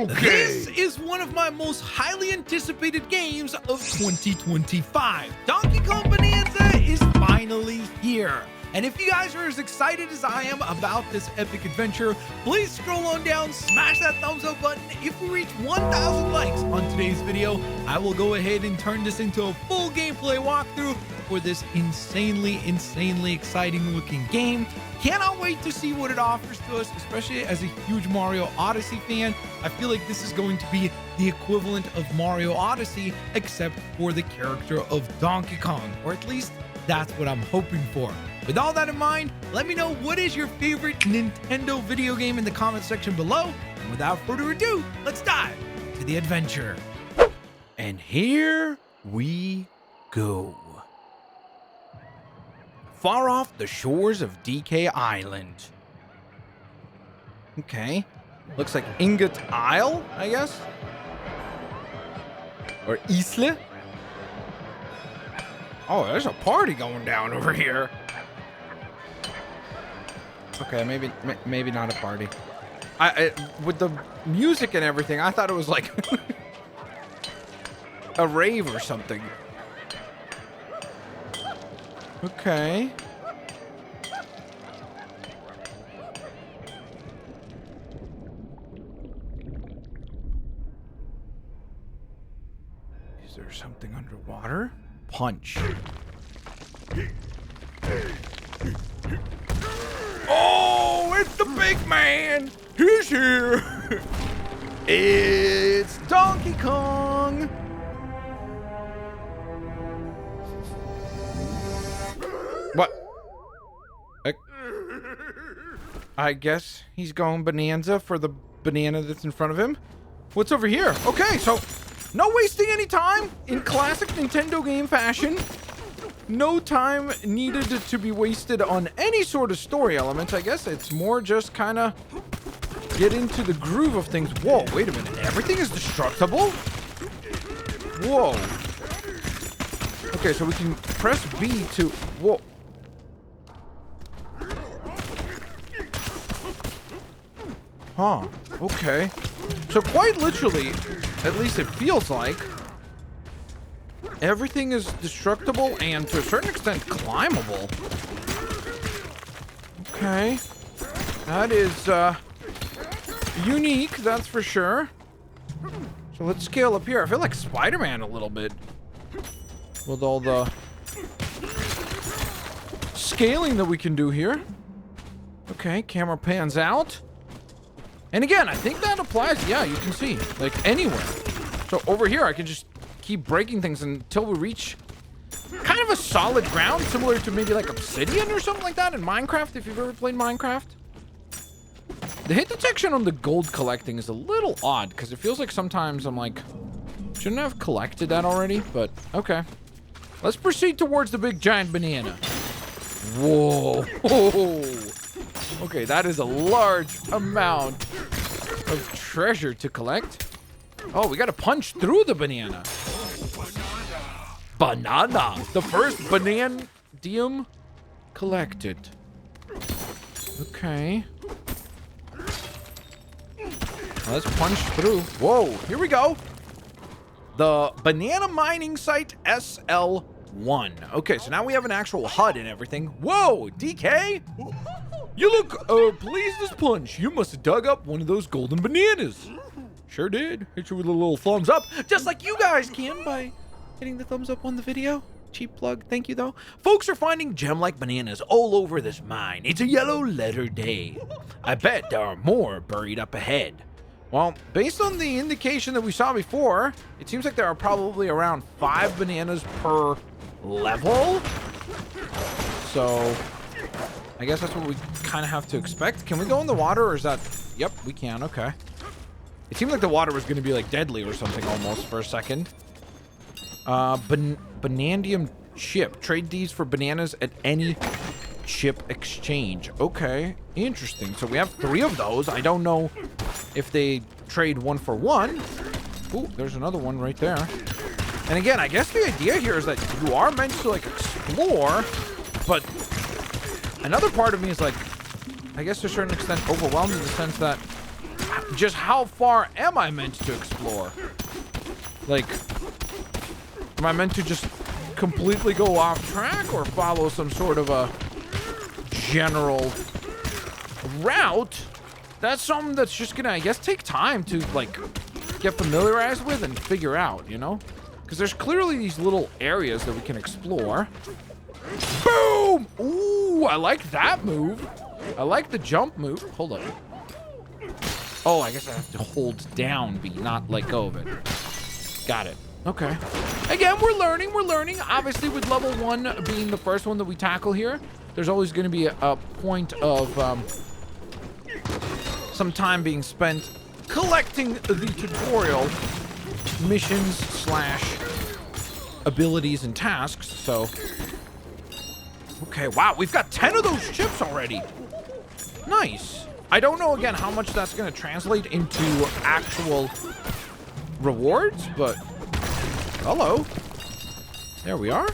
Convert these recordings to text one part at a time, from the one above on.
This is one of my most highly anticipated games of 2025. Donkey Kong Bananza is finally here. And if you guys are as excited as I am about this epic adventure, please scroll on down, smash that thumbs up button. If we reach 1,000 likes on today's video, I will go ahead and turn this into a full gameplay walkthrough for this insanely exciting looking game. Cannot wait to see what it offers to us, especially as a huge Mario Odyssey fan. I feel like this is going to be the equivalent of Mario Odyssey, except for the character of Donkey Kong, or at least that's what I'm hoping for. With all that in mind, let me know what is your favorite Nintendo video game in the comment section below. And without further ado, let's dive to the adventure. And here we go. Far off the shores of DK Island. Okay. Looks like Ingot Isle, I guess. Or Isla. Oh, there's a party going down over here. Okay, maybe not a party. I with the music and everything, I thought it was like a rave or something. Okay. Is there something underwater? Punch. Oh, it's the big man. He's here. It's Donkey Kong. What? I guess he's going Bonanza for the banana that's in front of him. What's over here? Okay, so no wasting any time in classic Nintendo game fashion. No time needed to be wasted on any sort of story elements. I guess it's more just kind of get into the groove of things. Whoa, wait a minute. Everything is destructible? Whoa. Okay, so we can press B to... Whoa. Huh. Okay. So quite literally, at least it feels like, everything is destructible and to a certain extent climbable. Okay. That is unique, that's for sure. So let's scale up here. I feel like Spider-Man a little bit with all the scaling that we can do here. Okay, camera pans out. And again, I think that applies, yeah, you can see, like anywhere. So over here, I can just keep breaking things until we reach kind of a solid ground, similar to maybe like Obsidian or something like that in Minecraft, if you've ever played Minecraft. The hit detection on the gold collecting is a little odd, because it feels like sometimes I'm like, shouldn't I have collected that already? But, okay. Let's proceed towards the big giant banana. Whoa. Okay, that is a large amount of treasure to collect. Oh, we gotta punch through the banana. Banana. The first banandium collected. Okay. Let's punch through. Whoa, here we go. The banana mining site SL1. Okay, so now we have an actual HUD and everything. Whoa, DK? You look pleased as punch. You must have dug up one of those golden bananas. Sure did. Hit you with a little thumbs up, just like you guys can by hitting the thumbs up on the video. Cheap plug, thank you though. Folks are finding gem-like bananas all over this mine. It's a yellow letter day. I bet there are more buried up ahead. Well, based on the indication that we saw before, it seems like there are probably around 5 bananas per level. So I guess that's what we kind of have to expect. Can we go in the water, or is that... Yep, we can. Okay. It seemed like the water was going to be, like, deadly or something almost for a second. Banandium chip. Trade these for bananas at any chip exchange. Okay. Interesting. So we have 3 of those. I don't know if they trade 1 for 1. Ooh, there's another one right there. And again, I guess the idea here is that you are meant to, like, explore, but... Another part of me is like, I guess to a certain extent overwhelmed in the sense that just how far am I meant to explore? Like, am I meant to just completely go off track or follow some sort of a general route? That's something that's just gonna, I guess, take time to, like, get familiarized with and figure out, you know? Because there's clearly these little areas that we can explore. Boom! Ooh, I like that move. I like the jump move. Hold up. Oh, I guess I have to hold down B, not let go of it. Got it. Okay. Again, we're learning. We're learning. Obviously, with level 1 being the first one that we tackle here, there's always going to be a point of some time being spent collecting the tutorial missions slash abilities and tasks. So, okay. Wow, we've got 10 of those chips already. Nice. I don't know, again, how much that's going to translate into actual rewards, but hello. There we are.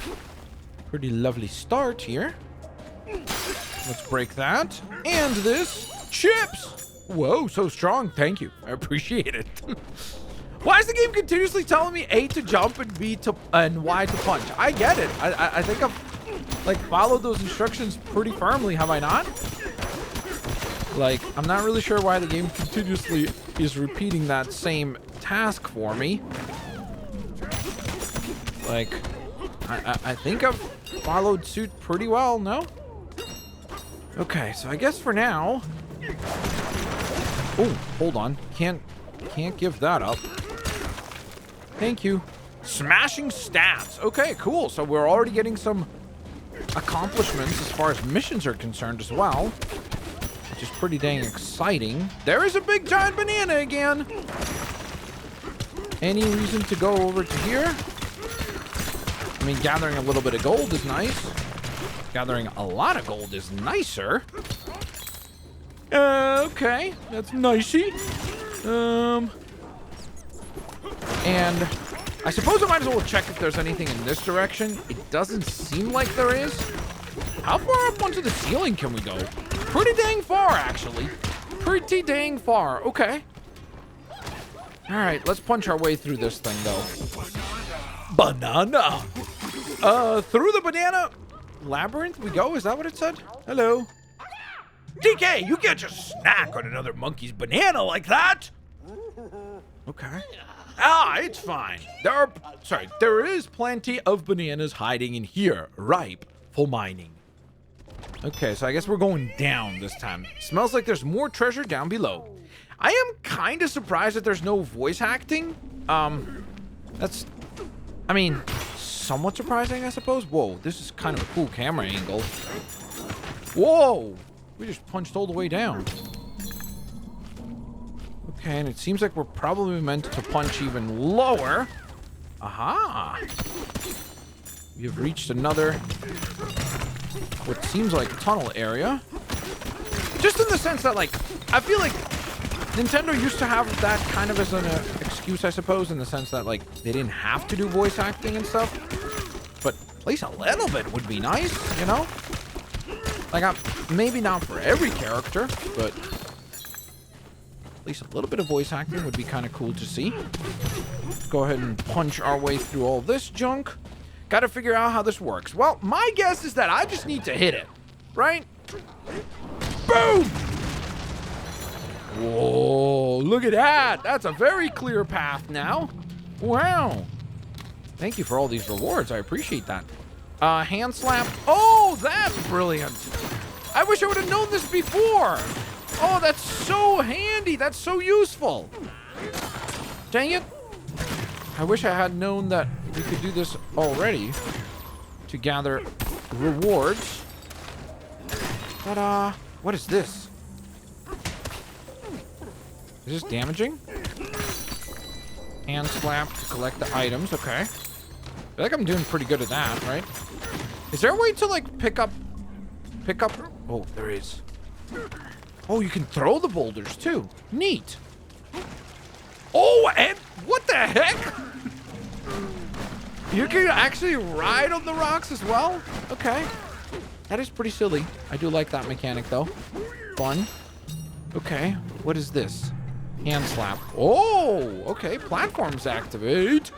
Pretty lovely start here. Let's break that. And this. Chips! Whoa, so strong. Thank you. I appreciate it. Why is the game continuously telling me A to jump and B to and Y to punch? I get it. I think I've, like, followed those instructions pretty firmly, have I not? Like, I'm not really sure why the game continuously is repeating that same task for me. Like, I think I've followed suit pretty well, no? Okay, so I guess for now... Oh, hold on. Can't give that up. Thank you. Smashing stats. Okay, cool. So we're already getting some accomplishments as far as missions are concerned as well, which is pretty dang exciting. There is a big giant banana again. Any reason to go over to here? I mean, gathering a little bit of gold is nice. Gathering a lot of gold is nicer. Okay, that's nicey. And I suppose I might as well check if there's anything in this direction. It doesn't seem like there is. How far up onto the ceiling can we go? Pretty dang far, actually. Pretty dang far. Okay. All right, let's punch our way through this thing, though. Banana. Through the banana labyrinth we go. Is that what it said? Hello. DK, you can't just snack on another monkey's banana like that. Okay. Ah, it's fine. There is plenty of bananas hiding in here, ripe for mining. Okay, so I guess we're going down this time. Smells like there's more treasure down below. I am kind of surprised that there's no voice acting. That's, I mean, somewhat surprising, I suppose. Whoa, this is kind of a cool camera angle. Whoa, we just punched all the way down. Okay, and it seems like we're probably meant to punch even lower. Aha! We have reached another, what seems like tunnel area. Just in the sense that, like, I feel like Nintendo used to have that kind of as an excuse, I suppose, in the sense that, like, they didn't have to do voice acting and stuff. But at least a little bit would be nice, you know? Like, maybe not for every character, but at least a little bit of voice acting would be kind of cool to see. Let's go ahead and punch our way through all this junk. Got to figure out how this works. Well, my guess is that I just need to hit it, right? Boom! Whoa, look at that. That's a very clear path now. Wow. Thank you for all these rewards. I appreciate that. Hand slap. Oh, that's brilliant. I wish I would have known this before. Oh, that's so handy. That's so useful. Dang it. I wish I had known that we could do this already to gather rewards. But, what is this? Is this damaging? Hand slap to collect the items. Okay. I feel like I'm doing pretty good at that, right? Is there a way to, like, pick up? Oh, there is. Oh, you can throw the boulders, too. Neat. Oh, and what the heck? You can actually ride on the rocks as well? Okay. That is pretty silly. I do like that mechanic, though. Fun. Okay. What is this? Hand slap. Oh, okay. Platforms activate.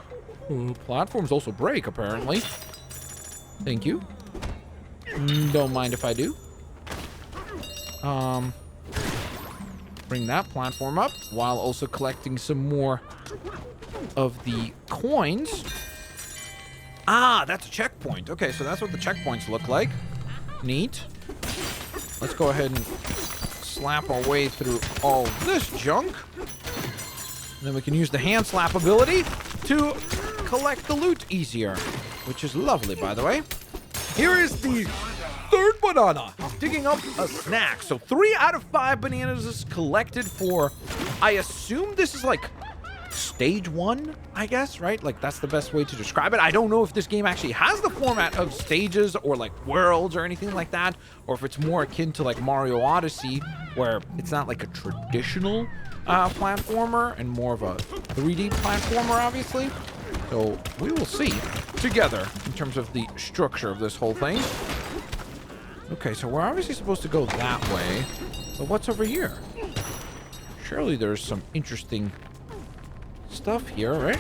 Platforms also break, apparently. Thank you. Don't mind if I do. Bring that platform up while also collecting some more of the coins. Ah, that's a checkpoint. Okay, so that's what the checkpoints look like. Neat. Let's go ahead and slap our way through all this junk. And then we can use the hand slap ability to collect the loot easier, which is lovely, by the way. Here is the third banana. Digging up a snack. So 3 out of 5 bananas is collected for, I assume this is like stage 1, I guess, right? Like that's the best way to describe it. I don't know if this game actually has the format of stages or like worlds or anything like that, or if it's more akin to like Mario Odyssey, where it's not like a traditional platformer and more of a 3D platformer, obviously. So we will see together in terms of the structure of this whole thing. Okay, so we're obviously supposed to go that way, but what's over here? Surely there's some interesting stuff here, right?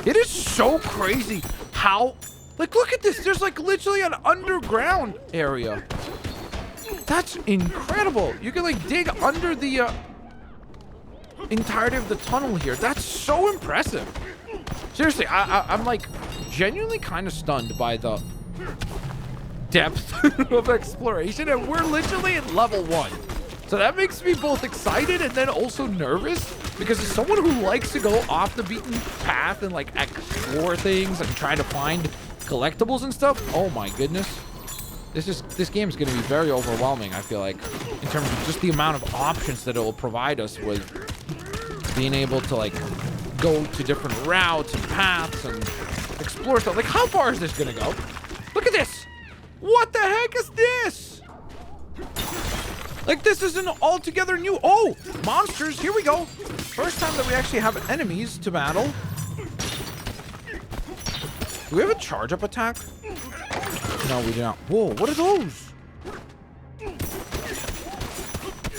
It is so crazy how, like, look at this. There's like literally an underground area. That's incredible. You can like dig under the entirety of the tunnel here. That's so impressive. Seriously, I'm like genuinely kind of stunned by the depth of exploration, and we're literally at level 1. So that makes me both excited and then also nervous, because as someone who likes to go off the beaten path and like explore things and try to find collectibles and stuff, oh my goodness. This game is going to be very overwhelming, I feel like, in terms of just the amount of options that it will provide us with being able to like go to different routes and paths and explore stuff. Like, how far is this going to go? Look at this. What the heck is this? Like, this is an altogether new... Oh, monsters. Here we go. First time that we actually have enemies to battle. Do we have a charge-up attack? No, we do not. Whoa, what are those?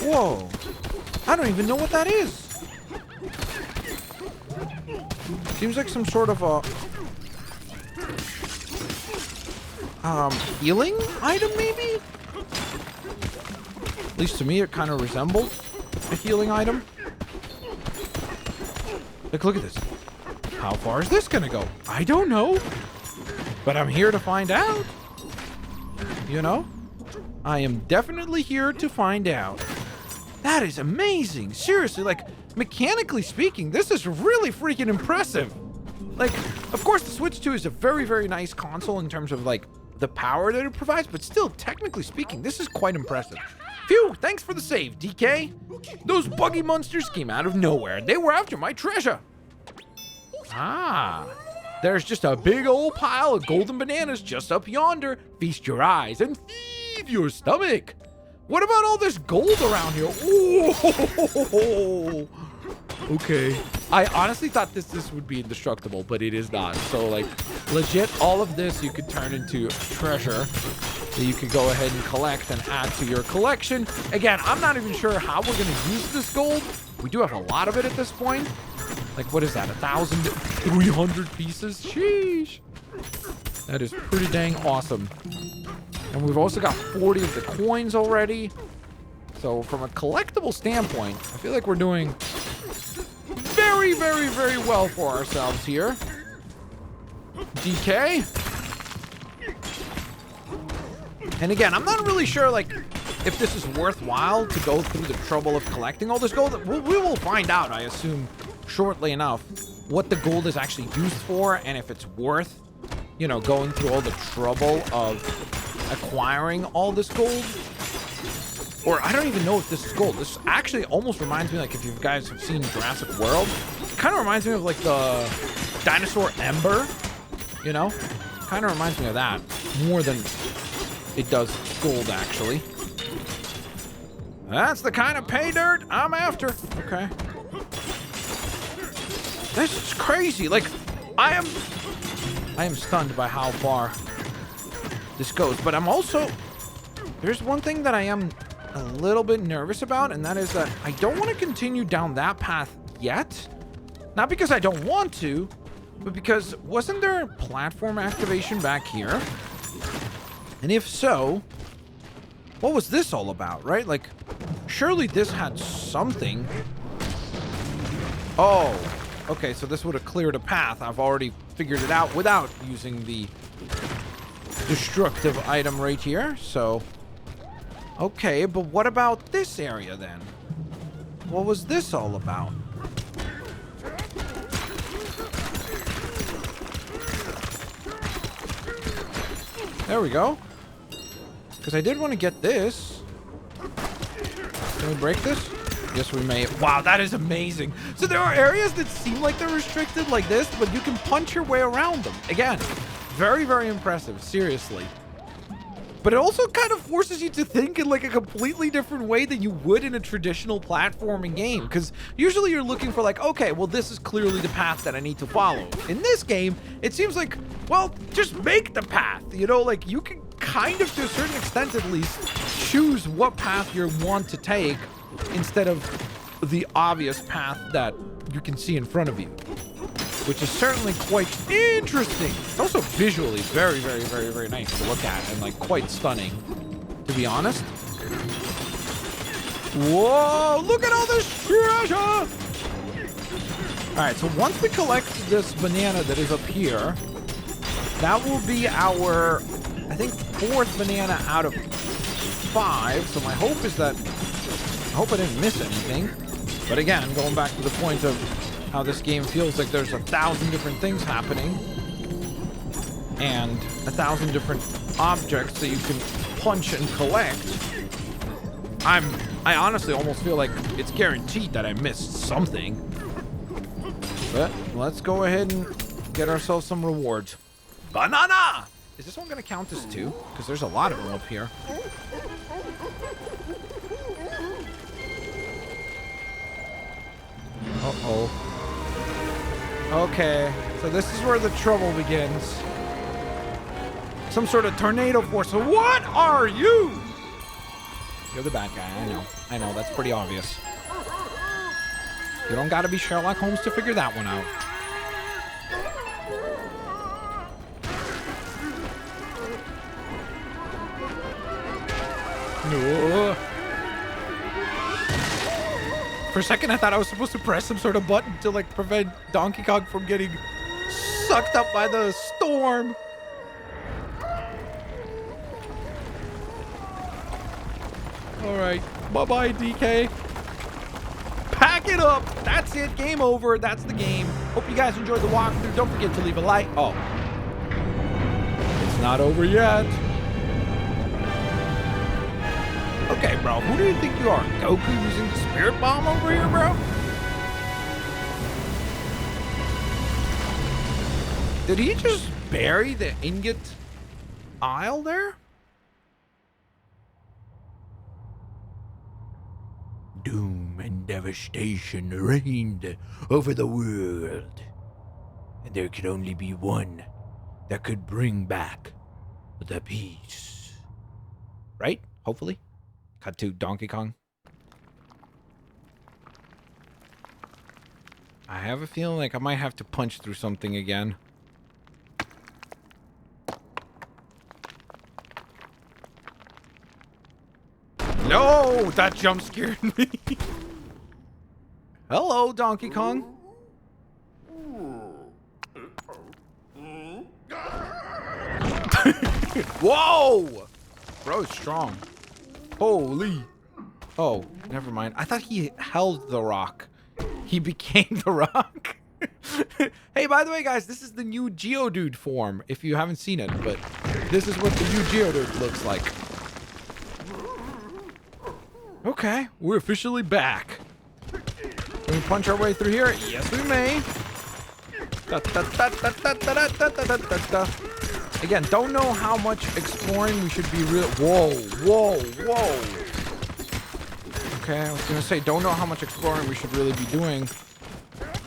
Whoa. I don't even know what that is. Seems like some sort of a... healing item, maybe? At least to me, it kind of resembled a healing item. Like, look at this. How far is this gonna go? I don't know. But I'm here to find out. You know? I am definitely here to find out. That is amazing. Seriously, like, mechanically speaking, this is really freaking impressive. Like, of course, the Switch 2 is a very, very nice console in terms of, like, the power that it provides, but still, technically speaking, this is quite impressive. Phew, thanks for the save, DK. Those buggy monsters came out of nowhere. They were after my treasure. Ah, there's just a big old pile of golden bananas just up yonder. Feast your eyes and feed your stomach. What about all this gold around here? Ooh. Okay. I honestly thought this would be indestructible, but it is not. So, like, legit, all of this you could turn into treasure that you could go ahead and collect and add to your collection. Again, I'm not even sure how we're going to use this gold. We do have a lot of it at this point. Like, what is that? 1,300 pieces? Sheesh. That is pretty dang awesome. And we've also got 40 of the coins already. So from a collectible standpoint, I feel like we're doing very, very, very well for ourselves here. DK. And again, I'm not really sure, like, if this is worthwhile to go through the trouble of collecting all this gold. We will find out, I assume, shortly enough, what the gold is actually used for and if it's worth, you know, going through all the trouble of acquiring all this gold. Or I don't even know if this is gold. This actually almost reminds me, like, if you guys have seen Jurassic World, it kind of reminds me of, like, the dinosaur ember, you know? Kind of reminds me of that more than it does gold, actually. That's the kind of pay dirt I'm after. Okay. This is crazy. Like, I am stunned by how far this goes. But I'm also... There's one thing that I am a little bit nervous about, and that is that I don't want to continue down that path yet. Not because I don't want to, but because wasn't there platform activation back here? And if so, what was this all about, right? Like, surely this had something. Oh, okay, so this would have cleared a path. I've already figured it out without using the destructive item right here. So, okay, but what about this area then? What was this all about? There we go. Because I did want to get this. Can we break this? Yes, we may. Wow, that is amazing. So there are areas that seem like they're restricted like this, but you can punch your way around them. Again, very, very impressive. Seriously. But it also kind of forces you to think in like a completely different way than you would in a traditional platforming game. Because usually you're looking for like, okay, well, this is clearly the path that I need to follow. In this game, it seems like, well, just make the path. You know, like you can kind of, to a certain extent at least, choose what path you want to take instead of the obvious path that you can see in front of you. Which is certainly quite interesting. It's also visually very, very, very, very nice to look at and like quite stunning, to be honest. Whoa, look at all this treasure! All right, so once we collect this banana that is up here, that will be our, I think, 4th banana out of 5. So my hope is that, I hope I didn't miss anything. But again, going back to the point of how this game feels like there's 1,000 different things happening and 1,000 different objects that you can punch and collect. I honestly almost feel like it's guaranteed that I missed something. But let's go ahead and get ourselves some rewards. Banana! Is this one gonna count as 2? Because there's a lot of them up here. Uh-oh. Okay, so this is where the trouble begins. Some sort of tornado force. What are you? You're the bad guy, I know, that's pretty obvious. You don't gotta be Sherlock Holmes to figure that one out. No. For a second, I thought I was supposed to press some sort of button to like prevent Donkey Kong from getting sucked up by the storm. All right, bye-bye, DK. Pack it up. That's it. Game over. That's the game. Hope you guys enjoyed the walkthrough. Don't forget to leave a like. Oh, it's not over yet. Okay, bro, who do you think you are? Goku using the spirit bomb over here, bro? Did he just bury the ingot aisle there? Doom and devastation reigned over the world. And there could only be one that could bring back the peace. Right? Hopefully. Cut to Donkey Kong. I have a feeling like I might have to punch through something again. No! That jump scared me. Hello, Donkey Kong. Whoa! Bro, it's strong. Holy. Oh, never mind. I thought he held the rock. He became the rock. Hey, by the way, guys, this is the new Geodude form, if you haven't seen it, but this is what the new Geodude looks like. Okay, we're officially back. Can we punch our way through here? Yes, we may. Again, don't know how much exploring we should be real. Whoa, whoa, whoa. Okay, I was gonna say, don't know how much exploring we should really be doing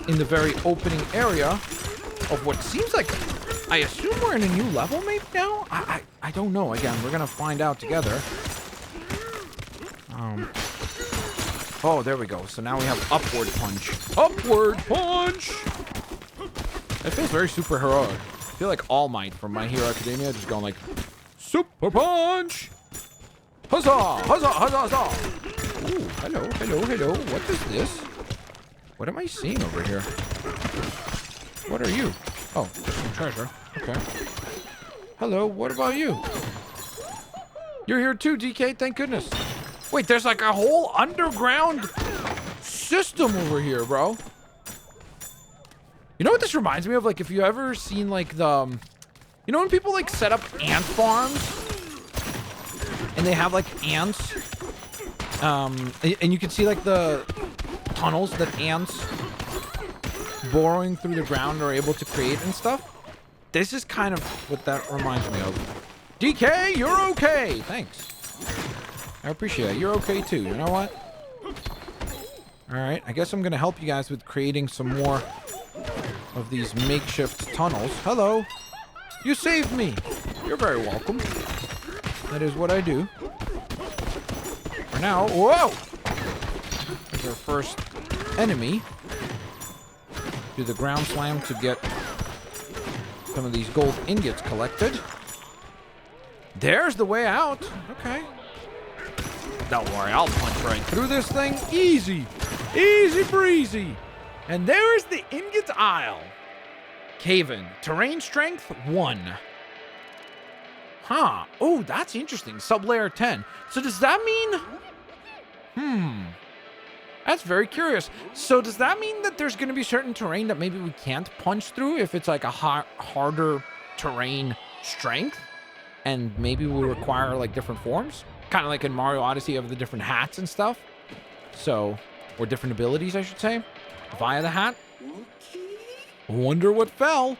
in the very opening area of what seems like, I assume we're in a new level maybe now? I don't know. Again, we're gonna find out together. Oh, there we go. So now we have upward punch. Upward punch! That feels very super heroic. I feel like All Might from My Hero Academia just going like, super punch! Huzzah! Huzzah! Huzzah! Huzzah! Ooh, hello, hello, hello. What is this? What am I seeing over here? What are you? Oh, just some treasure. Okay. Hello, what about you? You're here too, DK, thank goodness. Wait, there's like a whole underground system over here, bro. You know what this reminds me of? Like, if you ever seen like the... you know when people like set up ant farms? And they have like ants? And you can see like the tunnels that ants burrowing through the ground are able to create and stuff. This is kind of what that reminds me of. DK, you're okay. Thanks. I appreciate it. You're okay too. You know what? Alright, I guess I'm gonna help you guys with creating some more of these makeshift tunnels. Hello. You saved me. You're very welcome. That is what I do. For now, whoa! There's our first enemy. Do the ground slam to get some of these gold ingots collected. There's the way out. Okay. Don't worry, I'll punch right through this thing. Easy. Easy breezy. And there's the ingot aisle. Cave-in. Terrain strength 1. Huh. Oh, that's interesting. Sublayer 10. So does that mean... That's very curious. So does that mean that there's going to be certain terrain that maybe we can't punch through if it's like a harder terrain strength? And maybe we'll require like different forms? Kind of like in Mario Odyssey of the different hats and stuff. So, or different abilities, I should say, via the hat. Wonder what fell.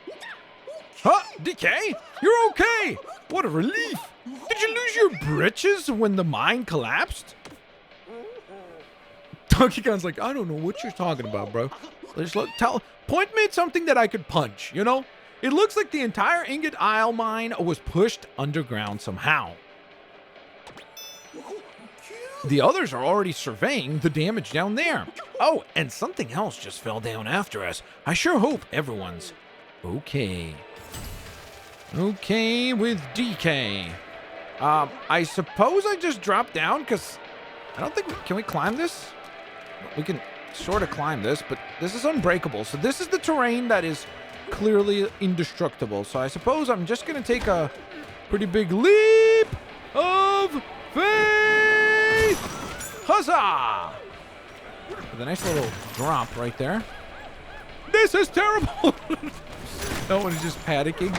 Huh, DK? You're okay. What a relief. Did you lose your britches when the mine collapsed? Donkey Kong's like, I don't know what you're talking about, bro. Just point me at something that I could punch, you know? It looks like the entire ingot aisle mine was pushed underground somehow. The others are already surveying the damage down there. Oh, and something else just fell down after us. I sure hope everyone's okay. Okay with DK. I suppose I just dropped down because I don't think... Can we climb this? We can sort of climb this, but this is unbreakable. So this is the terrain that is clearly indestructible. So I suppose I'm just going to take a pretty big leap of faith. Huzzah! With a nice little drop right there. This is terrible. No one is just panicking.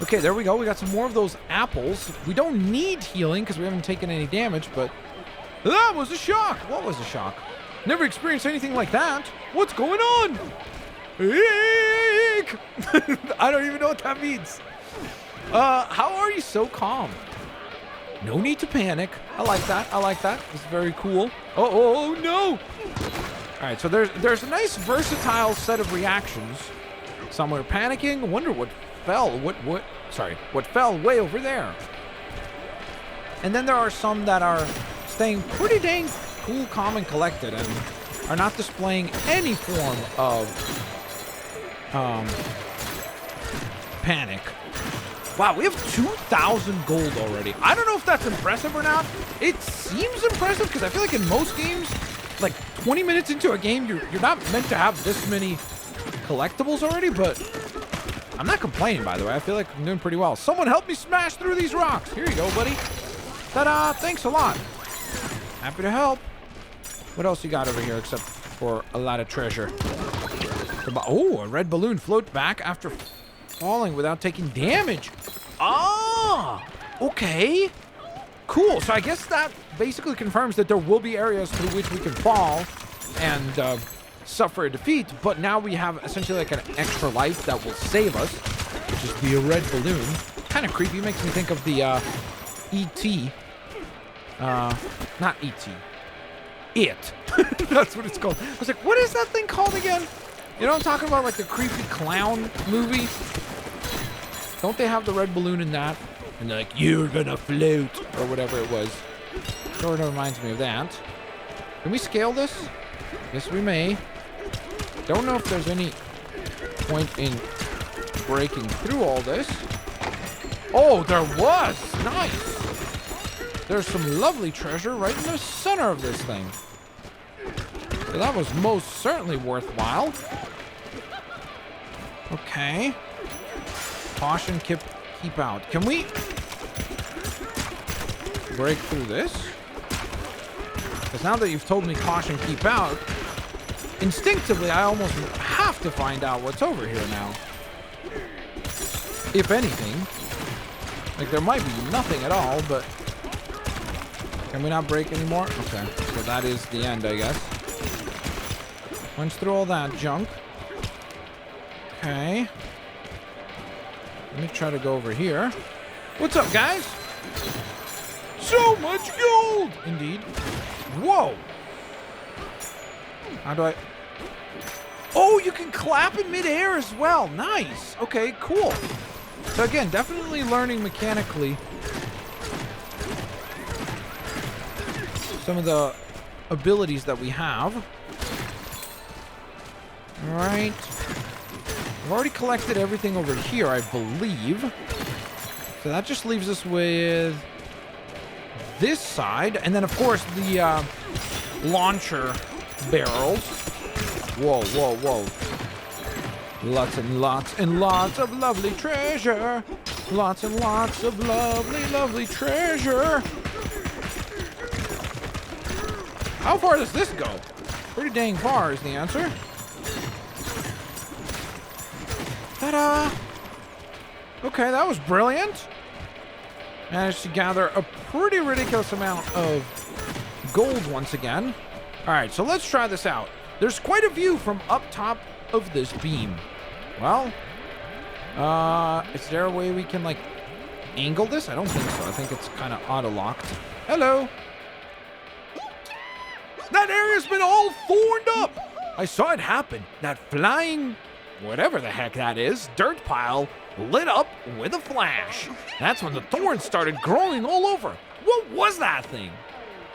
Okay, there we go. We got some more of those apples. We don't need healing because we haven't taken any damage, but that was a shock. What was a shock? Never experienced anything like that. What's going on? Eek! I don't even know what that means. How are you so calm? No need to panic. I like that. I like that. It's very cool. Oh no! All right, so there's a nice versatile set of reactions. Some are panicking. Wonder what fell. What fell way over there. And then there are some that are staying pretty dang cool, calm, and collected, and are not displaying any form of panic. Wow, we have 2,000 gold already. I don't know if that's impressive or not. It seems impressive because I feel like in most games, like 20 minutes into a game, you're not meant to have this many collectibles already, but I'm not complaining, by the way. I feel like I'm doing pretty well. Someone help me smash through these rocks. Here you go, buddy. Ta-da! Thanks a lot. Happy to help. What else you got over here except for a lot of treasure? Oh, a red balloon float back after falling without taking damage. Ah, okay. Cool. So I guess that basically confirms that there will be areas through which we can fall and suffer a defeat, but now we have essentially like an extra life that will save us, which is the red balloon. Kind of creepy. Makes me think of the E.T. Not E.T. It. That's what it's called. I was like, what is that thing called again? You know what I'm talking about? Like the creepy clown movie? Don't they have the red balloon in that? And they're like, you're gonna float, or whatever it was. Sort of reminds me of that. Can we scale this? Yes, we may. Don't know if there's any point in breaking through all this. Oh, there was! Nice! There's some lovely treasure right in the center of this thing. So that was most certainly worthwhile. Okay. Caution, keep out. Can we break through this? Because now that you've told me caution, keep out, instinctively I almost have to find out what's over here now. If anything. Like, there might be nothing at all, but... Can we not break anymore? Okay, so that is the end, I guess. Punch through all that junk. Okay. Let me try to go over here. What's up, guys? So much gold! Indeed. Whoa! How do I... Oh, you can clap in midair as well. Nice. Okay, cool. So again, definitely learning mechanically some of the abilities that we have. All right. I've already collected everything over here, I believe. So that just leaves us with this side. And then, of course, the launcher barrels. Whoa, whoa, whoa. Lots and lots and lots of lovely treasure. Lots and lots of lovely, lovely treasure. How far does this go? Pretty dang far is the answer. Ta-da! Okay, that was brilliant. Managed to gather a pretty ridiculous amount of gold once again. All right, so let's try this out. There's quite a view from up top of this beam. Well, is there a way we can, like, angle this? I don't think so. I think it's kind of auto-locked. Hello. That area's been all thorned up. I saw it happen. That flying, whatever the heck that is, dirt pile lit up with a flash. That's when the thorns started growing all over. What was that thing?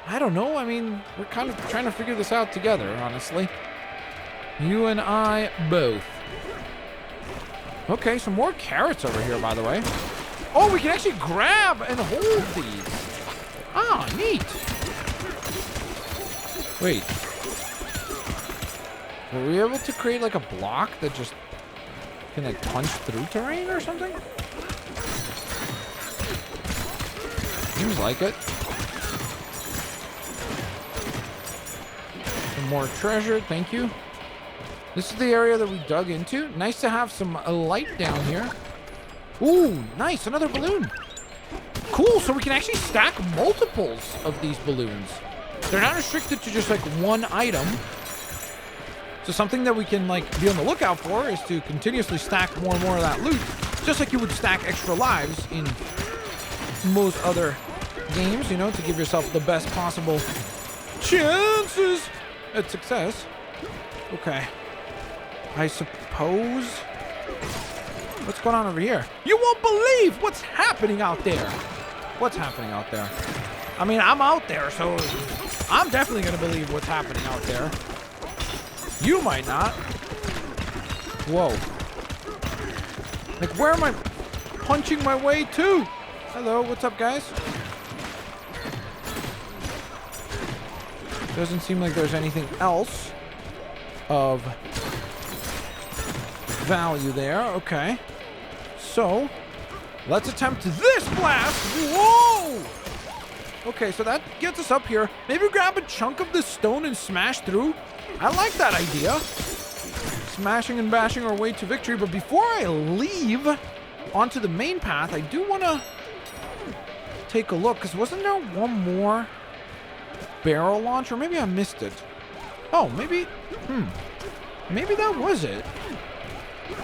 I don't know. I mean, we're kind of trying to figure this out together, honestly. You and I both. Okay, some more carrots over here, by the way. Oh, we can actually grab and hold these. Ah, neat. Wait. Were we able to create like a block that just can like punch through terrain or something? Seems like it. Some more treasure, thank you. This is the area that we dug into. Nice to have some light down here. Ooh, nice, another balloon. Cool, so we can actually stack multiples of these balloons. They're not restricted to just like one item. So something that we can like be on the lookout for is to continuously stack more and more of that loot. Just like you would stack extra lives in most other games, you know, to give yourself the best possible chances at success. Okay. I suppose... What's going on over here? You won't believe what's happening out there. What's happening out there? I mean, I'm out there, so I'm definitely going to believe what's happening out there. You might not. Whoa. Like, where am I punching my way to? Hello, what's up, guys? Doesn't seem like there's anything else of value there. Okay. So, let's attempt this blast. Whoa! Okay, so that gets us up here. Maybe grab a chunk of this stone and smash through. I like that idea. Smashing and bashing our way to victory. But before I leave onto the main path, I do want to take a look. Because wasn't there one more barrel launcher? Maybe I missed it. Oh, maybe... Maybe that was it.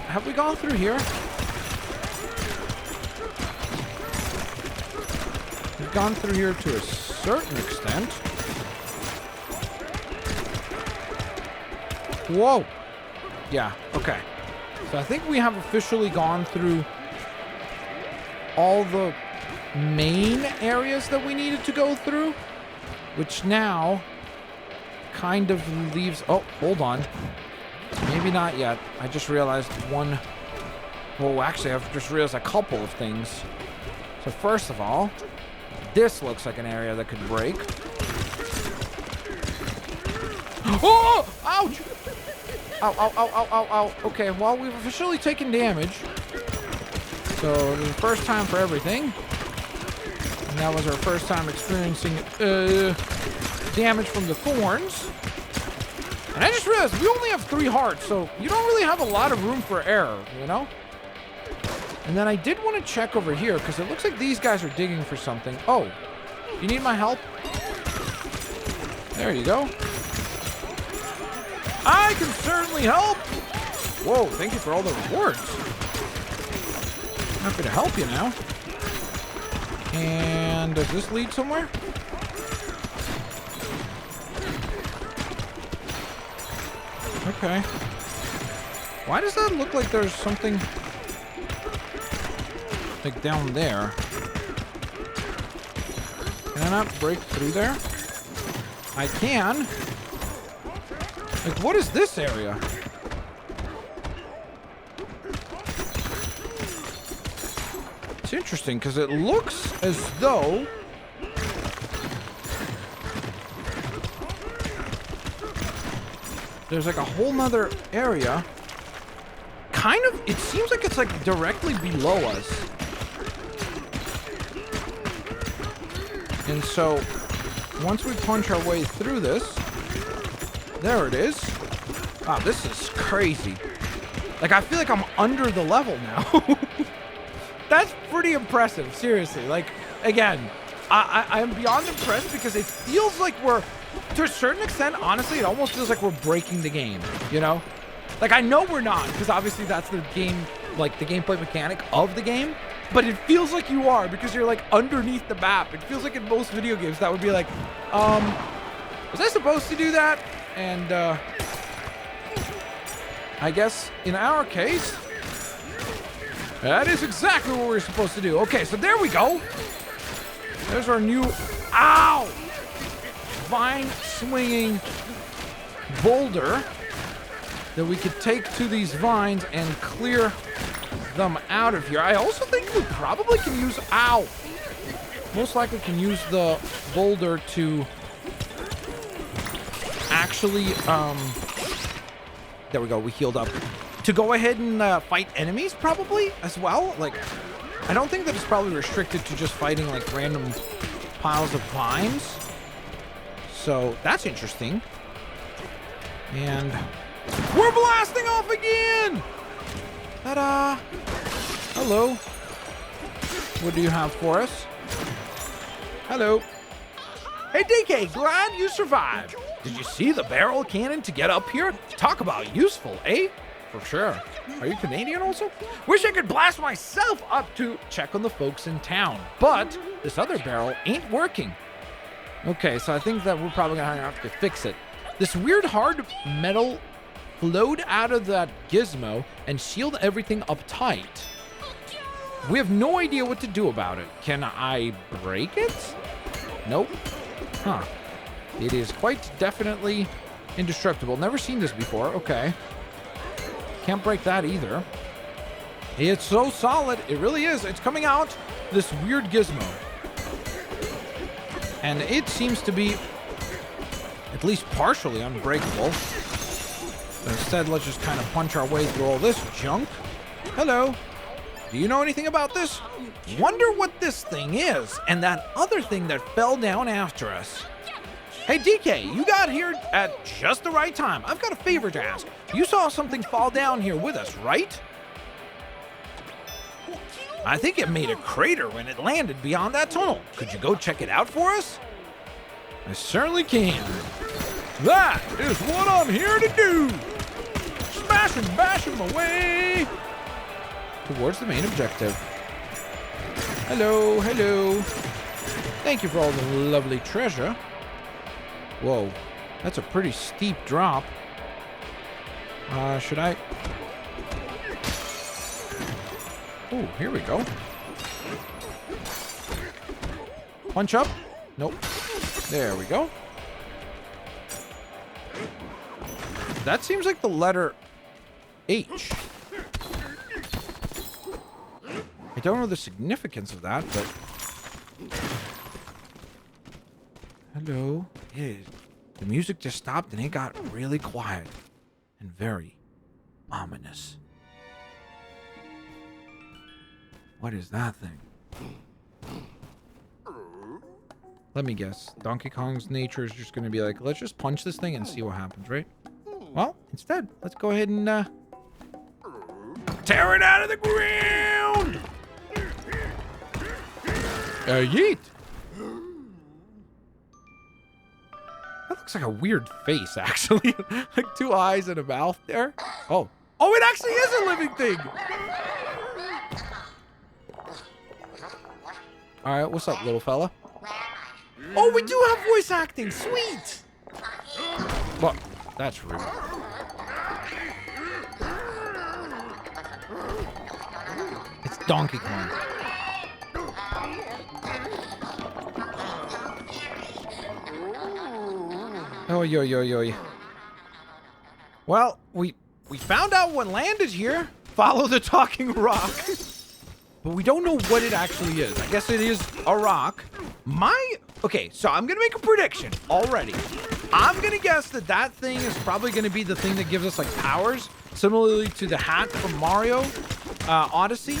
Have we gone through here? We've gone through here to a certain extent. Whoa. Yeah, okay. So I think we have officially gone through all the main areas that we needed to go through. which now kind of leaves... Oh, hold on. Maybe not yet. I just realized one... Well, actually, I've just realized a couple of things. So first of all, this looks like an area that could break. Oh! Ouch! Ow, ow, ow, ow, ow, ow. Okay, well, we've officially taken damage. So, it was the first time for everything. And that was our first time experiencing damage from the thorns. And I just realized we only have 3 hearts, so you don't really have a lot of room for error, you know? And then I did want to check over here, because it looks like these guys are digging for something. Oh, you need my help? There you go. I can certainly help! Whoa, thank you for all the rewards. Happy to help you now. And does this lead somewhere? Okay. Why does that look like there's something like down there? Can I not break through there? I can. Like, what is this area? It's interesting because it looks as though there's like a whole nother area. Kind of, it seems like it's like directly below us. And so, once we punch our way through this, there it is. Wow, this is crazy. Like, I feel like I'm under the level now. That's pretty impressive, seriously. Like, again, I'm beyond impressed because it feels like we're, to a certain extent, honestly, it almost feels like we're breaking the game, you know? Like, I know we're not, because obviously that's the game, like, the gameplay mechanic of the game. But it feels like you are, because you're, like, underneath the map. It feels like in most video games that would be like, was I supposed to do that? And, I guess in our case, that is exactly what we're supposed to do. Okay, so there we go. There's our new, ow! Vine swinging boulder that we could take to these vines and clear them out of here. I also think we probably can use, ow! Most likely can use the boulder to actually, there we go, we healed up. To go ahead and fight enemies, probably, as well. Like, I don't think that it's probably restricted to just fighting, like, random piles of vines. So, that's interesting. And we're blasting off again! Ta-da! Hello. What do you have for us? Hello. Hey, DK, glad you survived. Did you see the barrel cannon to get up here? Talk about useful, eh? For sure. Are you Canadian also? Wish I could blast myself up to check on the folks in town, but this other barrel ain't working. Okay, so I think that we're probably gonna have to fix it. This weird hard metal flowed out of that gizmo and sealed everything up tight. We have no idea what to do about it. Can I break it? Nope. Huh. It is quite definitely indestructible. Never seen this before. Okay. Can't break that either. It's so solid. It really is. It's coming out this weird gizmo. And it seems to be at least partially unbreakable. Instead, let's just kind of punch our way through all this junk. Hello. Do you know anything about this? Wonder what this thing is, and that other thing that fell down after us. Hey, DK, you got here at just the right time. I've got a favor to ask. You saw something fall down here with us, right? I think it made a crater when it landed beyond that tunnel. Could you go check it out for us? I certainly can. That is what I'm here to do. Smash and bash my way towards the main objective. Hello, hello. Thank you for all the lovely treasure. Whoa, that's a pretty steep drop. Should I? Oh, here we go. Punch up? Nope. There we go. That seems like the letter H. I don't know the significance of that, but... Hello. Yeah, the music just stopped and it got really quiet and very ominous. What is that thing? Let me guess. Donkey Kong's nature is just going to be like, let's just punch this thing and see what happens, right? Well, instead, let's go ahead and tear it out of the ground! Yeet! That looks like a weird face, actually. Like 2 eyes and a mouth there. Oh. Oh, it actually is a living thing! Alright, what's up, little fella? Oh, we do have voice acting! Sweet! Well, that's rude. It's Donkey Kong. Oh, yo, yo, yo. Well, we found out what land is here. Follow the talking rock. But we don't know what it actually is. I guess it is a rock. Okay, so I'm going to make a prediction already. I'm going to guess that that thing is probably going to be the thing that gives us, like, powers. Similarly to the hat from Mario Odyssey.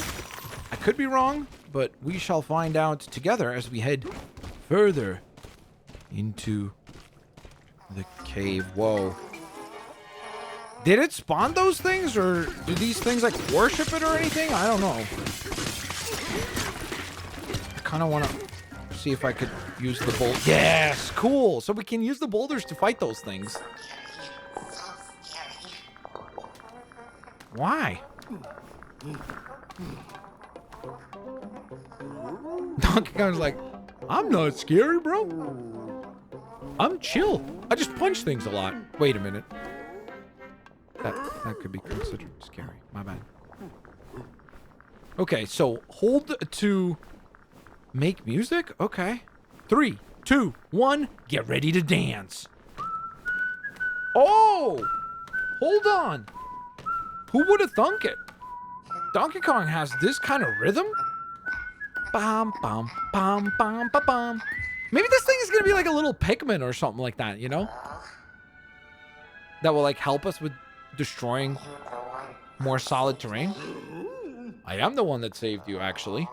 I could be wrong, but we shall find out together as we head further into the cave. Whoa. Did it spawn those things, or do these things, like, worship it or anything? I don't know. I kind of want to see if I could use the bolt. Yes, cool. So we can use the boulders to fight those things. Why? Donkey Kong's like, I'm not scary, bro. I'm chill. I just punch things a lot. Wait a minute. That could be considered scary. My bad. Okay, so hold to make music? Okay. 3, 2, 1, get ready to dance. Oh! Hold on. Who would have thunk it? Donkey Kong has this kind of rhythm? Bam, bam, bam, bam, bam, bam. Maybe this thing is going to be like a little Pikmin or something like that, you know? That will, like, help us with destroying more solid terrain. I am the one that saved you, actually.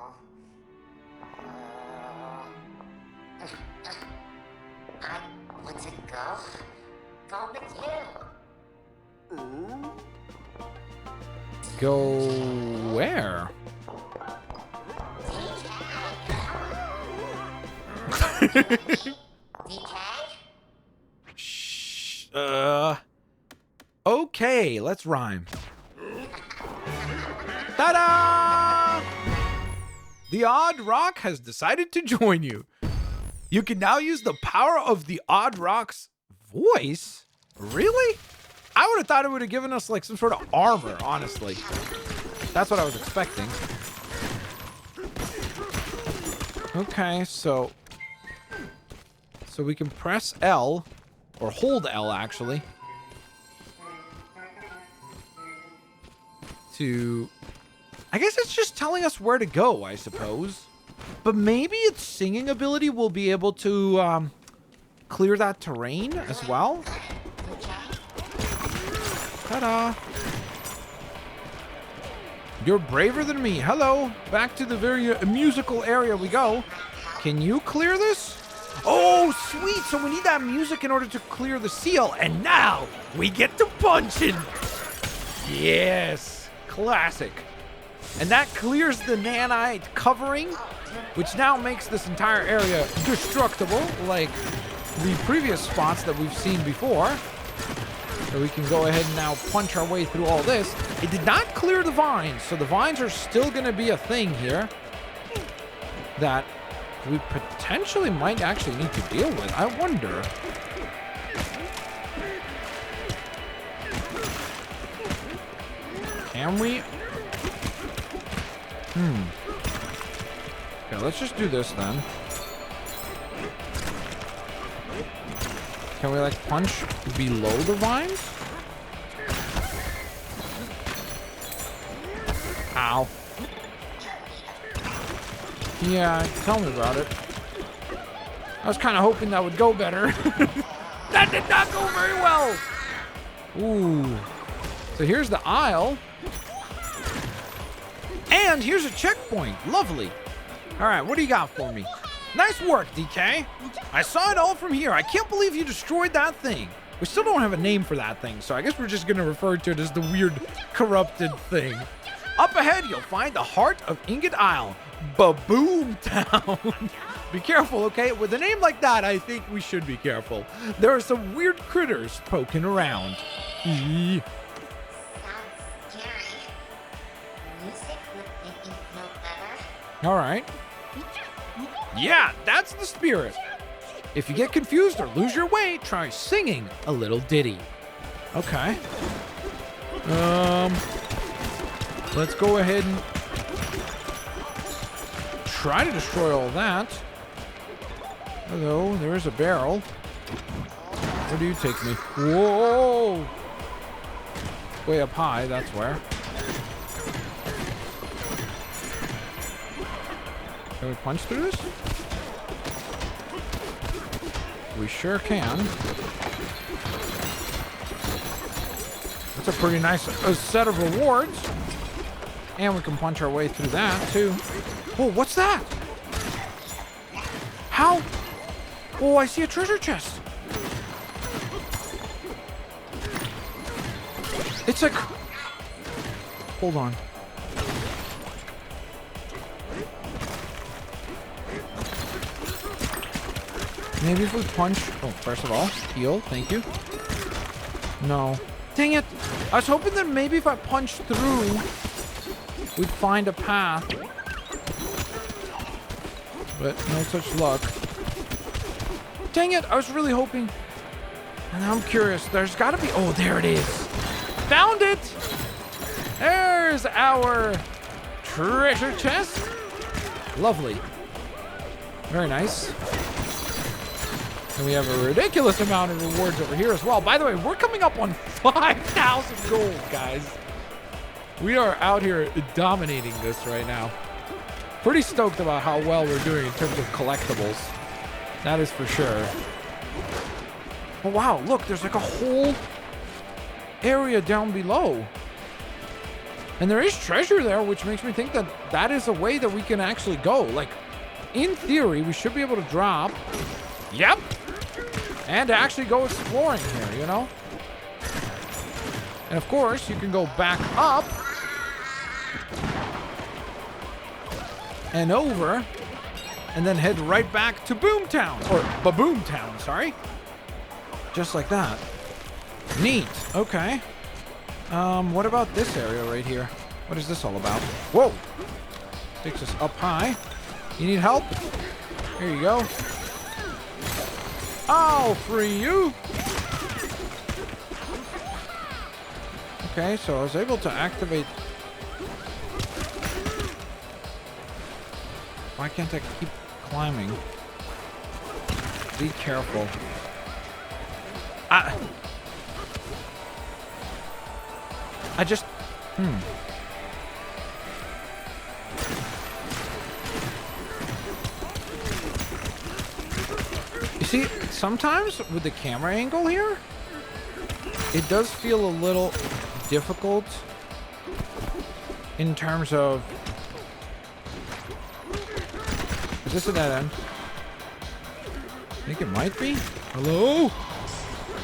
Go where? Shh. Okay, let's rhyme. Ta-da! The Odd Rock has decided to join you. You can now use the power of the Odd Rock's voice? Really? I would have thought it would have given us like some sort of armor, honestly. That's what I was expecting. Okay, so we can press L, or hold L actually, to, I guess it's just telling us where to go, I suppose. But maybe its singing ability will be able to clear that terrain as well. Ta-da! You're braver than me. Hello. Back to the very musical area we go. Can you clear this? Oh, sweet. So we need that music in order to clear the seal. And now we get to punching. Yes. Classic. And that clears the nanite covering, which now makes this entire area destructible, like the previous spots that we've seen before. So we can go ahead and now punch our way through all this. It did not clear the vines, so the vines are still going to be a thing here that we potentially might actually need to deal with. I wonder. Can we? Okay, let's just do this then. Can we, like, punch below the vines? Ow. Yeah, tell me about it. I was kind of hoping that would go better. That did not go very well. Ooh. So here's the aisle. And here's a checkpoint. Lovely. All right, what do you got for me? Nice work, DK. I saw it all from here. I can't believe you destroyed that thing. We still don't have a name for that thing, so I guess we're just going to refer to it as the weird, corrupted thing. Up ahead, you'll find the heart of Ingot Isle, Baboom Town. Be careful, okay? With a name like that, I think we should be careful. There are some weird critters poking around. Sounds scary. Music would make me feel better. All right. Yeah, that's the spirit. If you get confused or lose your way, try singing a little ditty. Okay. Let's go ahead and try to destroy all that. Hello, there is a barrel. Where do you take me? Whoa! Way up high, that's where. Can we punch through this? We sure can. That's a pretty nice set of rewards. And we can punch our way through that, too. Oh, what's that? How? Oh, I see a treasure chest. It's like... Hold on. Maybe if we punch... Oh, first of all, heal. Thank you. No. Dang it. I was hoping that maybe if I punch through, we'd find a path. But no such luck. Dang it. I was really hoping. And I'm curious. There's got to be... Oh, there it is. Found it. There's our treasure chest. Lovely. Very nice. And we have a ridiculous amount of rewards over here as well. By the way, we're coming up on 5,000 gold, guys. We are out here dominating this right now. Pretty stoked about how well we're doing in terms of collectibles. That is for sure. Oh, wow. Look, there's like a whole area down below. And there is treasure there, which makes me think that that is a way that we can actually go. Like, in theory, we should be able to drop. Yep. And to actually go exploring here, you know? And of course, you can go back up and over and then head right back to Boomtown, or Baboom Town, sorry. Just like that. Neat. Okay. What about this area right here? What is this all about? Whoa. Takes us up high. You need help? Here you go. I'll free you. Okay, so I was able to activate. Why can't I keep climbing? Be careful. I just... You see, sometimes with the camera angle here, it does feel a little difficult in terms of... Is this a dead end? I think it might be. Hello?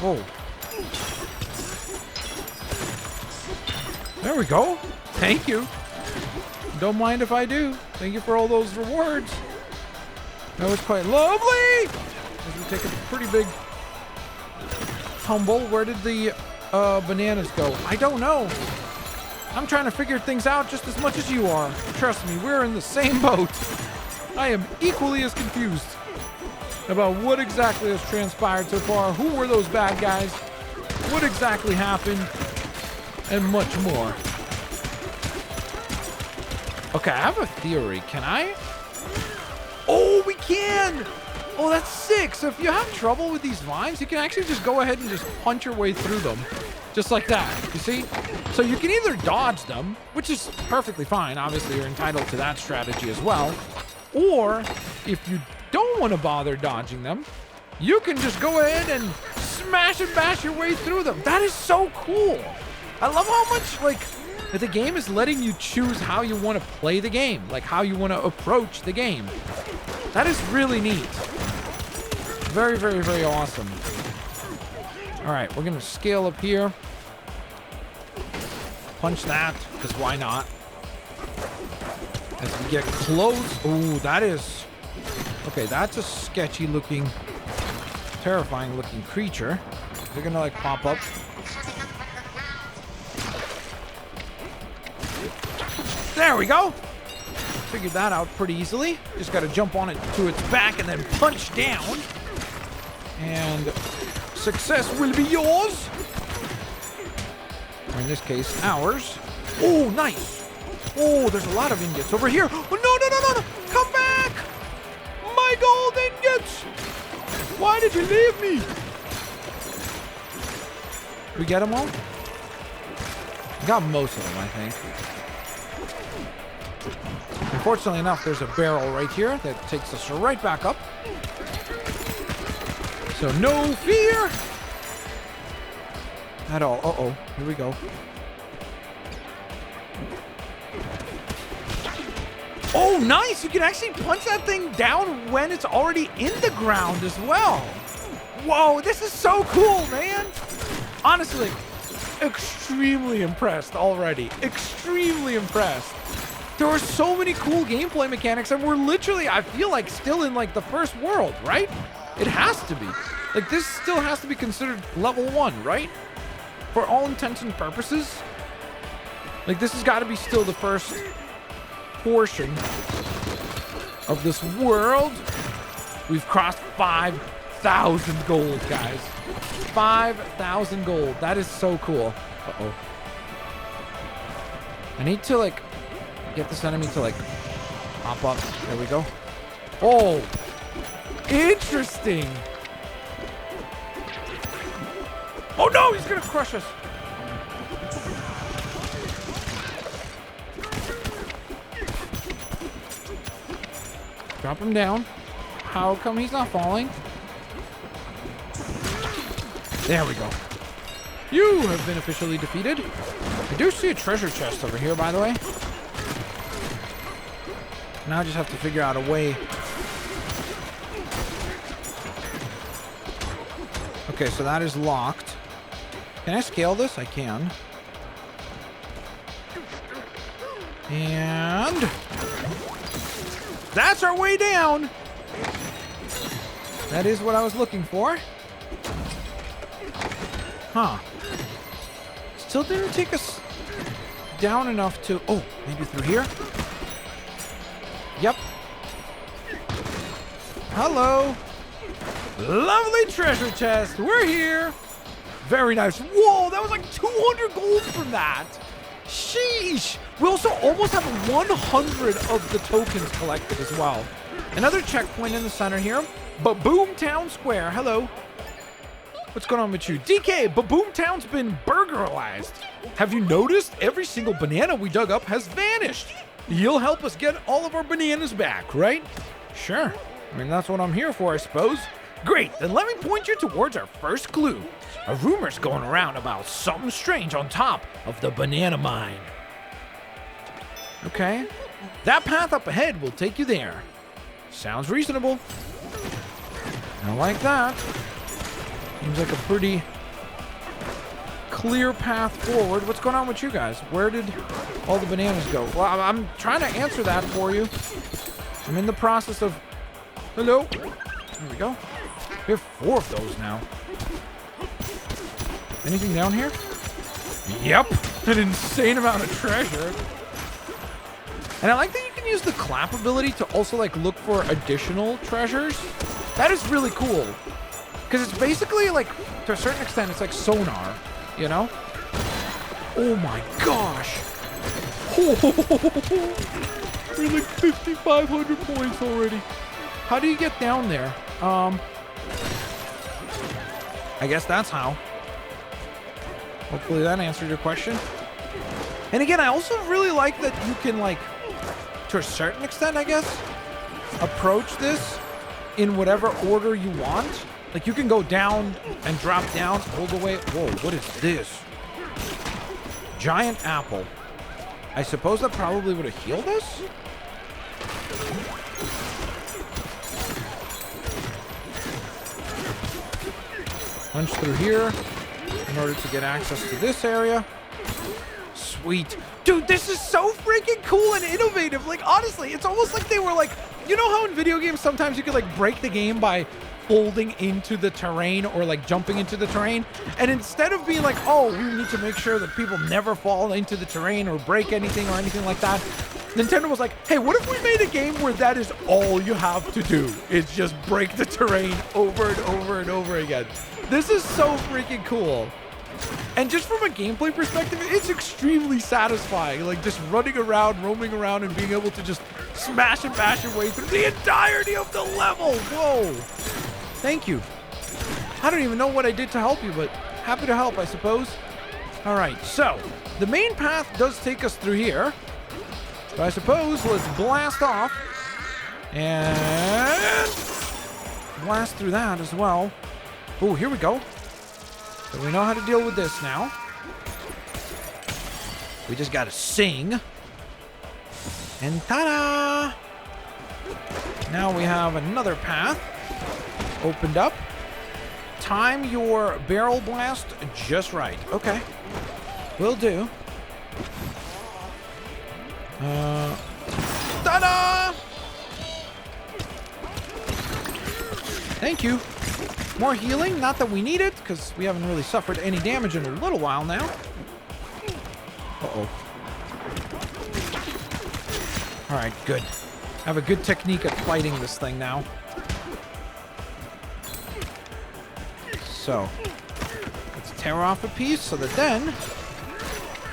Oh. There we go. Thank you. Don't mind if I do. Thank you for all those rewards. That was quite lovely. As we take a pretty big tumble. Where did the bananas go? I don't know. I'm trying to figure things out just as much as you are. Trust me, we're in the same boat. I am equally as confused about what exactly has transpired so far. Who were those bad guys? What exactly happened? And much more. Okay, I have a theory. Can I? Oh, we can! Oh, that's sick. So if you have trouble with these vines, you can actually just go ahead and just punch your way through them. Just like that, you see? So you can either dodge them, which is perfectly fine. Obviously, you're entitled to that strategy as well. Or if you don't want to bother dodging them, you can just go ahead and smash and bash your way through them. That is so cool. I love how much, like, the game is letting you choose how you want to play the game, like how you want to approach the game. That is really neat. Very, very, very awesome. All right, we're going to scale up here. Punch that, because why not? As we get close. Ooh, that is... Okay, that's a sketchy looking, terrifying looking creature. They're going to like pop up. There we go. Figured that out pretty easily. Just got to jump on it to its back and then punch down. And success will be yours. Or in this case, ours. Oh, nice. Oh, there's a lot of ingots over here. Oh, no. Come back. My gold ingots. Why did you leave me? We get them all? Got most of them, I think. Unfortunately enough, there's a barrel right here that takes us right back up. So no fear at all. Uh-oh, here we go. Oh, nice! You can actually punch that thing down when it's already in the ground as well. Whoa, this is so cool, man! Honestly, extremely impressed already. Extremely impressed. There are so many cool gameplay mechanics, and we're literally, I feel like, still in, like, the first world, right? It has to be. Like, this still has to be considered level 1, right? For all intents and purposes. Like, this has got to be still the first portion of this world. We've crossed 5,000 gold, guys. 5,000 gold. That is so cool. Uh-oh. I need to, like... get this enemy to like pop up. There we go. Oh, interesting. Oh no, he's gonna crush us. Drop him down. How come he's not falling? There we go. You have been officially defeated. I do see a treasure chest over here, by the way. Now I just have to figure out a way. Okay, so that is locked. Can I scale this? I can. And that's our way down. That is what I was looking for. Huh. Still didn't take us down enough to... Oh, maybe through here? Yep. Hello. Lovely treasure chest. We're here. Very nice. Whoa, that was like 200 gold from that. Sheesh. We also almost have 100 of the tokens collected as well. Another checkpoint in the center here. Baboom Town Square. Hello. What's going on with you? DK, Baboom Town's been burglarized. Have you noticed? Every single banana we dug up has vanished. You'll help us get all of our bananas back, right? Sure. I mean, that's what I'm here for, I suppose. Great, then let me point you towards our first clue. A rumor's going around about something strange on top of the banana mine. Okay. That path up ahead will take you there. Sounds reasonable. I like that. Seems like a pretty clear path forward. What's going on with you guys? Where did all the bananas go? Well, I'm trying to answer that for you. I'm in the process of... Hello? There we go. We have 4 of those now. Anything down here? Yep. An insane amount of treasure. And I like that you can use the clap ability to also like look for additional treasures. That is really cool. Because it's basically like, to a certain extent, it's like sonar, you know? Oh my gosh. We're like 5,500 points already. How do you get down there? I guess that's how. Hopefully that answered your question. And again, I also really like that you can, like, to a certain extent, I guess, approach this in whatever order you want. Like, you can go down and drop down all the way. Whoa, what is this? Giant apple. I suppose that probably would have healed us? Punch through here in order to get access to this area. Sweet. Dude, this is so freaking cool and innovative. Like, honestly, it's almost like they were like, you know how in video games sometimes you could, like, break the game by folding into the terrain or, like, jumping into the terrain? And instead of being like, oh, we need to make sure that people never fall into the terrain or break anything or anything like that, Nintendo was like, hey, what if we made a game where that is all you have to do? Is just break the terrain over and over and over again. This is so freaking cool. And just from a gameplay perspective, it's extremely satisfying. Like, just running around, roaming around, and being able to just smash and bash your way through the entirety of the level. Whoa. Thank you. I don't even know what I did to help you, but happy to help, I suppose. All right, so the main path does take us through here. But I suppose let's blast off and blast through that as well. Oh, here we go. So we know how to deal with this now. We just gotta sing. And ta-da! Now we have another path opened up. Time your barrel blast just right. Okay. Will do. Ta-da! Thank you. More healing, not that we need it, because we haven't really suffered any damage in a little while now. Uh-oh. Alright, good. I have a good technique at fighting this thing now. So, let's tear off a piece so that then...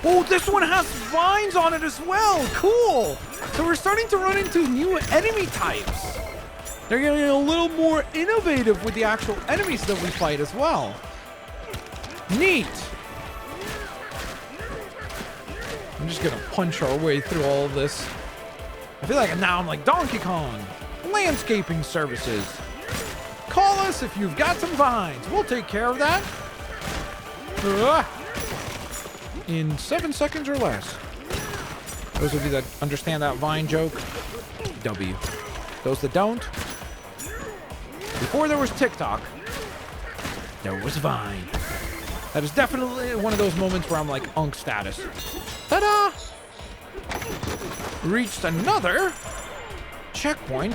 Oh, this one has vines on it as well! Cool! So we're starting to run into new enemy types. They're getting a little more innovative with the actual enemies that we fight as well. Neat! I'm just gonna punch our way through all of this. I feel like now I'm like Donkey Kong. Landscaping services. Call us if you've got some vines. We'll take care of that. In 7 seconds or less. Those of you that understand that vine joke, W. Those that don't, before there was TikTok, there was Vine. That is definitely one of those moments where I'm like, Unk status. Ta-da! Reached another checkpoint.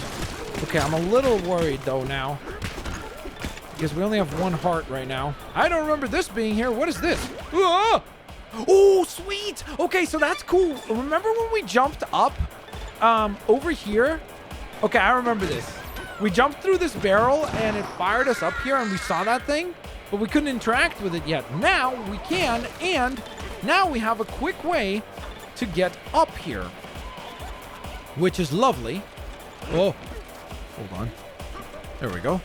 Okay, I'm a little worried though now, because we only have one heart right now. I don't remember this being here. What is this? Ah! Oh, sweet! Okay, so that's cool. Remember when we jumped up over here? Okay, I remember this. We jumped through this barrel and it fired us up here and we saw that thing, but we couldn't interact with it yet. Now we can, and now we have a quick way to get up here, which is lovely. Oh, hold on. There we go.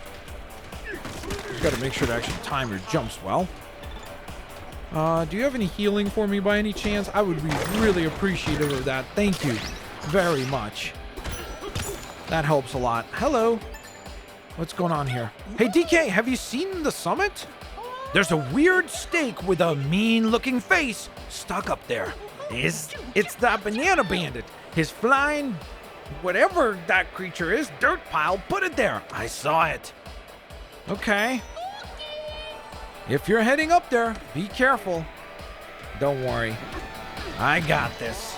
Just got to make sure to actually time your jumps well. Do you have any healing for me by any chance? I would be really appreciative of that. Thank you very much. That helps a lot. Hello. What's going on here? Hey, DK, have you seen the summit? There's a weird stake with a mean-looking face stuck up there. It's that banana bandit. His flying, whatever that creature is, dirt pile, put it there. I saw it. Okay. If you're heading up there, be careful. Don't worry. I got this.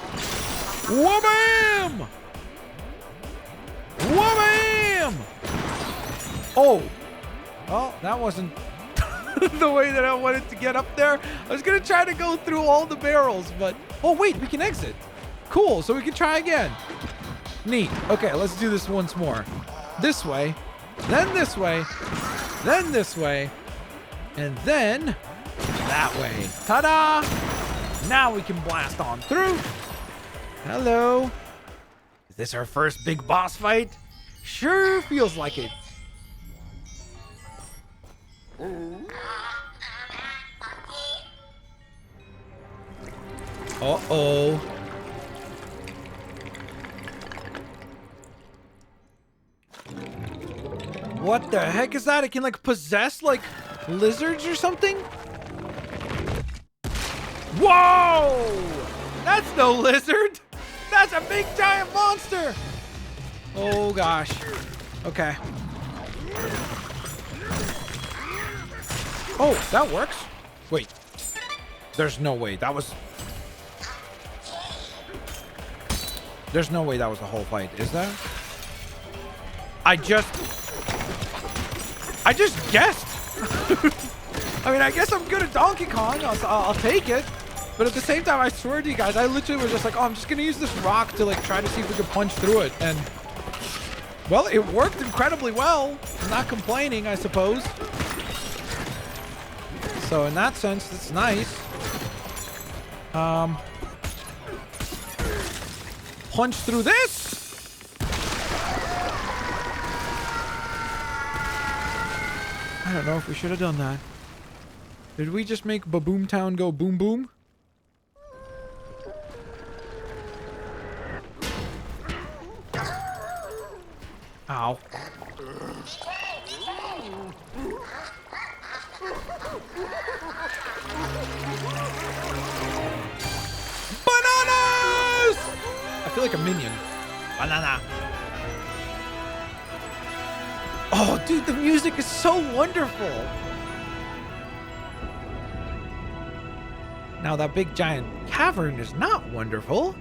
Wha-bam! Wha-bam! Oh. Well, that wasn't the way that I wanted to get up there. I was going to try to go through all the barrels, but... Oh, wait, we can exit. Cool, so we can try again. Neat. Okay, let's do this once more. This way, then this way, then this way, and then that way. Ta-da! Now we can blast on through. Hello. Is this our first big boss fight? Sure feels like it. Uh-oh. What the heck is that? It can like possess like lizards or something? Whoa! That's no lizard! That's a big giant monster! Oh gosh. Okay. Oh, that works. Wait. There's no way. There's no way that was the whole fight, is there? I just guessed. I mean, I guess I'm good at Donkey Kong. I'll take it. But at the same time, I swear to you guys, I literally was just like, oh, I'm just going to use this rock to like try to see if we can punch through it. And, well, it worked incredibly well. I'm not complaining, I suppose. So in that sense, it's nice. Punch through this. I don't know if we should have done that. Did we just make Baboom Town go boom boom? Ow. Bananas! I feel like a minion. Banana. Oh, dude, the music is so wonderful. Now, that big giant cavern is not wonderful.